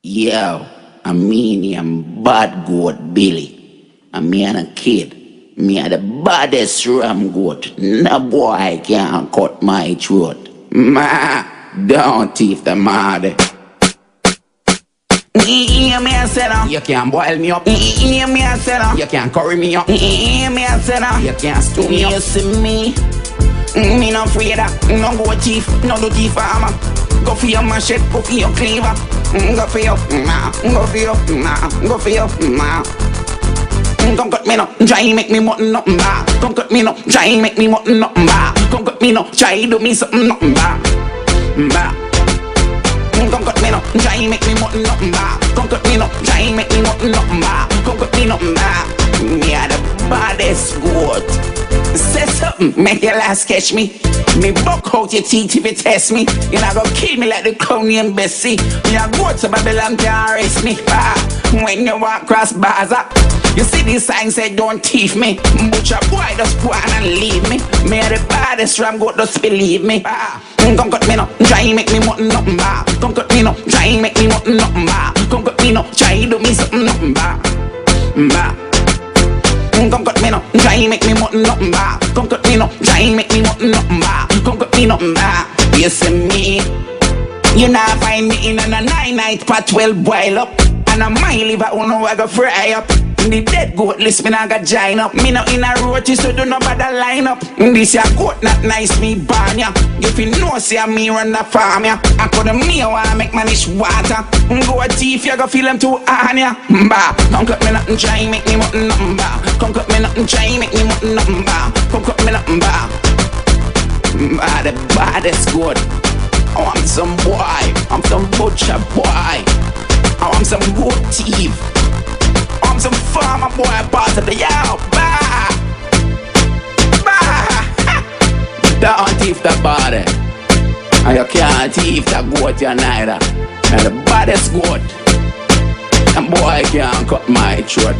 Yo, I'm bad goat Billy. And me and a kid. Me are the baddest ram goat. No boy can cut my throat. Ma, don't thief the mother. Me I said you can't boil me up. Me I said you can't curry me up. Me I said you can't stew me up. You see me? Me no afraid of no go thief, no do thief farmer. Go for your machete, go for your cleaver. Go for your, go for your, go for your, Come cut me no, try make me mutton up, Come cut me no, try make me mutton up, Come cut me no, try do me something up, Come cut me no, try make me mutton up, Come cut me no, try make me mutton up, Come cut me no, me are the baddest goat. Say something, make your last catch me. Me buck out your teeth if you test me. You not go kill me like the clown named Bessie. Me a go to Babylon can't arrest me. When you walk across Baza, you see this sign say don't thief me. Butcher boy just go on and leave me. Me a the baddest ram goat, just believe me. Come cut me no, try make me mutton up, Come cut me no, try make me mutton up, Come cut me no, try do me something up, Come cut me no, try make me mutton up, Come cut me no, try make me mutton up, Come cut me no, you see me? You not find me in a 9-night pot 12 boil up. And a my liver, who know I go fry up. The dead goat list, me not got join up. Me no in a roti, so do no bother line up. This ya goat not nice, me ban ya. If you know, see me run the farm ya. I could me wanna make manish water. Go a thief, you go feel them too on ya. Come cut me nothing, try make me mutton up, Come cut me nothing, try make me mutton up, Come cut me nothing, the baddest goat. Oh, I'm some boy, I'm some butcher boy. Oh, I'm some goat thief. I'm some farmer boy, part of the yard. Don't thief the body. And you can't thief the goat, you neither. And the baddest goat. And boy can't cut my throat.